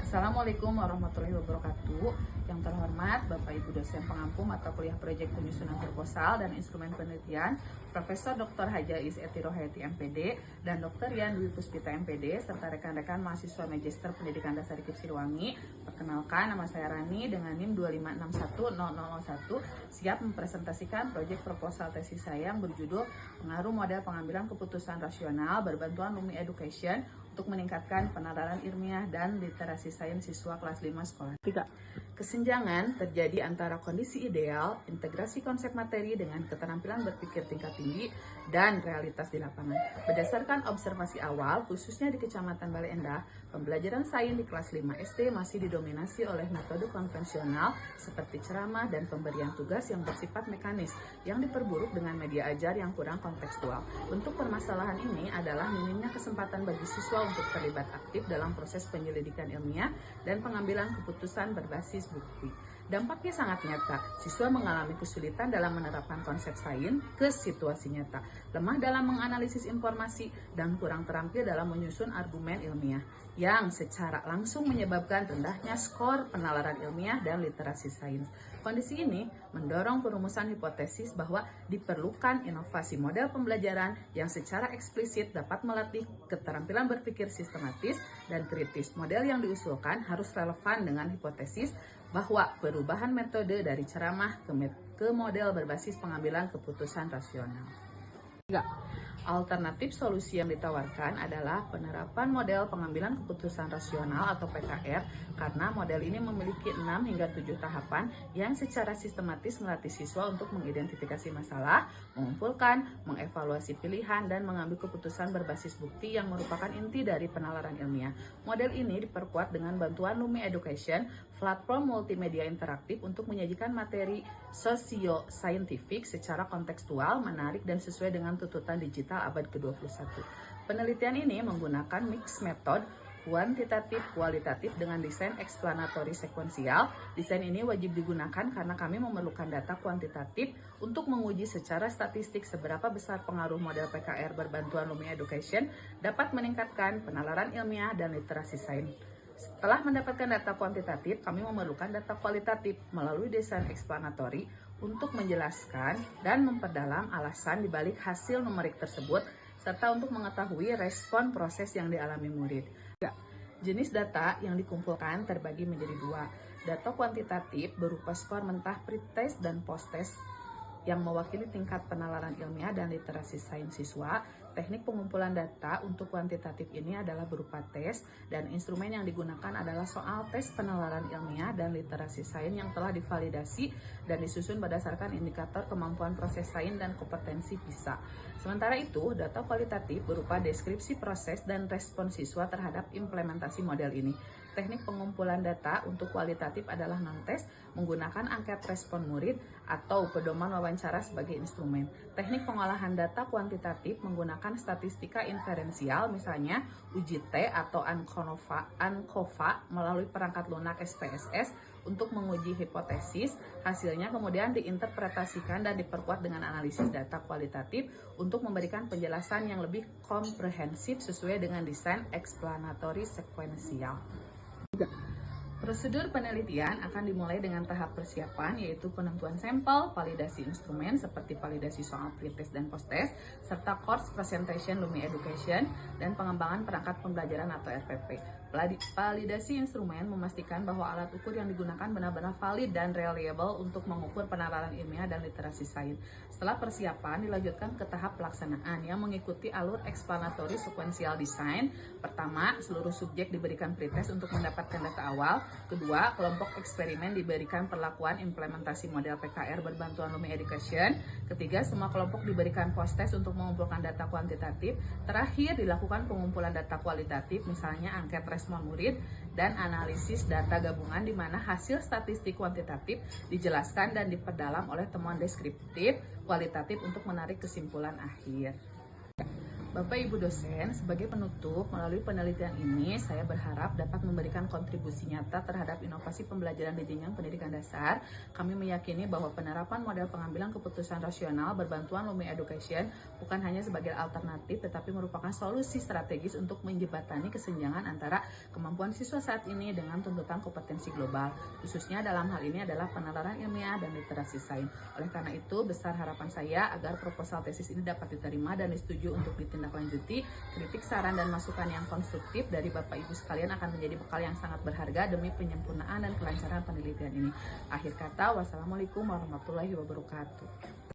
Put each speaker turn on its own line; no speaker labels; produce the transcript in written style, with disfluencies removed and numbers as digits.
Assalamualaikum warahmatullahi wabarakatuh. Yang terhormat Bapak Ibu dosen pengampu mata kuliah proyek penyusunan proposal dan instrumen penelitian, Profesor Dr. Haja Is Eti Rohayati MPD dan Dr. Yan Dwi Puspita MPD serta rekan-rekan mahasiswa Magister Pendidikan Dasar IKIP Siliwangi. Perkenalkan, nama saya Rani dengan NIM 2561001 siap mempresentasikan proyek proposal tesis saya yang berjudul Pengaruh Model Pengambilan Keputusan Rasional Berbantuan Lumi Education untuk meningkatkan penalaran ilmiah dan literasi sains siswa kelas 5 sekolah 3. Kesenjangan terjadi antara kondisi ideal, integrasi konsep materi dengan keterampilan berpikir tingkat tinggi, dan realitas di lapangan. Berdasarkan observasi awal, khususnya di Kecamatan Bale Endah, pembelajaran sains di kelas 5 SD masih didominasi oleh metode konvensional seperti ceramah dan pemberian tugas yang bersifat mekanis, yang diperburuk dengan media ajar yang kurang kontekstual. Bentuk permasalahan ini adalah minimnya kesempatan bagi siswa untuk terlibat aktif dalam proses penyelidikan ilmiah dan pengambilan keputusan berbasis bukti. Dampaknya sangat nyata, siswa mengalami kesulitan dalam menerapkan konsep sains ke situasi nyata, lemah dalam menganalisis informasi, dan kurang terampil dalam menyusun argumen ilmiah, yang secara langsung menyebabkan rendahnya skor penalaran ilmiah dan literasi sains. Kondisi ini mendorong perumusan hipotesis bahwa diperlukan inovasi model pembelajaran yang secara eksplisit dapat melatih keterampilan berpikir sistematis dan kritis. Model yang diusulkan harus relevan dengan hipotesis bahwa perubahan metode dari ceramah ke model berbasis pengambilan keputusan rasional. 3. Alternatif solusi yang ditawarkan adalah penerapan model pengambilan keputusan rasional atau PKR karena model ini memiliki 6 hingga 7 tahapan yang secara sistematis melatih siswa untuk mengidentifikasi masalah, mengumpulkan, mengevaluasi pilihan, dan mengambil keputusan berbasis bukti yang merupakan inti dari penalaran ilmiah. Model ini diperkuat dengan bantuan Lumi Education, platform multimedia interaktif untuk menyajikan materi sosio-saintifik secara kontekstual, menarik, dan sesuai dengan tuntutan digital abad ke-21. Penelitian ini menggunakan mix method kuantitatif kualitatif dengan desain explanatory sekuensial. Desain ini wajib digunakan karena kami memerlukan data kuantitatif untuk menguji secara statistik seberapa besar pengaruh model PKR berbantuan Lumi Education dapat meningkatkan penalaran ilmiah dan literasi sains. Setelah mendapatkan data kuantitatif, kami memerlukan data kualitatif melalui desain explanatory untuk menjelaskan dan memperdalam alasan dibalik hasil numerik tersebut, serta untuk mengetahui respon proses yang dialami murid. Jenis data yang dikumpulkan terbagi menjadi 2. Data kuantitatif berupa skor mentah pre-test dan post-test yang mewakili tingkat penalaran ilmiah dan literasi sains siswa. Teknik pengumpulan data untuk kuantitatif ini adalah berupa tes, dan instrumen yang digunakan adalah soal tes penalaran ilmiah dan literasi sains yang telah divalidasi dan disusun berdasarkan indikator kemampuan proses sains dan kompetensi PISA. Sementara itu, data kualitatif berupa deskripsi proses dan respon siswa terhadap implementasi model ini. Teknik pengumpulan data untuk kualitatif adalah non-tes, menggunakan angket respon murid atau pedoman wawancara sebagai instrumen. Teknik pengolahan data kuantitatif menggunakan statistika inferensial, misalnya uji T atau ANCOVA melalui perangkat lunak SPSS untuk menguji hipotesis. Hasilnya kemudian diinterpretasikan dan diperkuat dengan analisis data kualitatif untuk memberikan penjelasan yang lebih komprehensif sesuai dengan desain explanatory sekuensial. Prosedur penelitian akan dimulai dengan tahap persiapan, yaitu penentuan sampel, validasi instrumen seperti validasi soal pre-test dan post-test, serta course presentation Lumi Education, dan pengembangan perangkat pembelajaran atau RPP. Validasi instrumen memastikan bahwa alat ukur yang digunakan benar-benar valid dan reliable untuk mengukur penalaran ilmiah dan literasi sains. Setelah persiapan, dilanjutkan ke tahap pelaksanaan yang mengikuti alur explanatory sequential design. Pertama, seluruh subjek diberikan pre-test untuk mendapatkan data awal. Kedua, kelompok eksperimen diberikan perlakuan implementasi model PKR berbantuan Lumi Education. Ketiga, semua kelompok diberikan post-test untuk mengumpulkan data kuantitatif. Terakhir, dilakukan pengumpulan data kualitatif, misalnya angket respon murid dan analisis data gabungan di mana hasil statistik kuantitatif dijelaskan dan diperdalam oleh temuan deskriptif kualitatif untuk menarik kesimpulan akhir. Bapak Ibu dosen, sebagai penutup, melalui penelitian ini saya berharap dapat memberikan kontribusi nyata terhadap inovasi pembelajaran di jenjang pendidikan dasar. Kami meyakini bahwa penerapan model pengambilan keputusan rasional berbantuan Lumia Education bukan hanya sebagai alternatif, tetapi merupakan solusi strategis untuk menjembatani kesenjangan antara kemampuan siswa saat ini dengan tuntutan kompetensi global, khususnya dalam hal ini adalah penalaran ilmiah dan literasi sains. Oleh karena itu, besar harapan saya agar proposal tesis ini dapat diterima dan disetujui untuk ditindaklanjuti. Kritik, saran, dan masukan yang konstruktif dari Bapak Ibu sekalian akan menjadi bekal yang sangat berharga demi penyempurnaan dan kelancaran penelitian ini. Akhir kata, wassalamualaikum warahmatullahi wabarakatuh.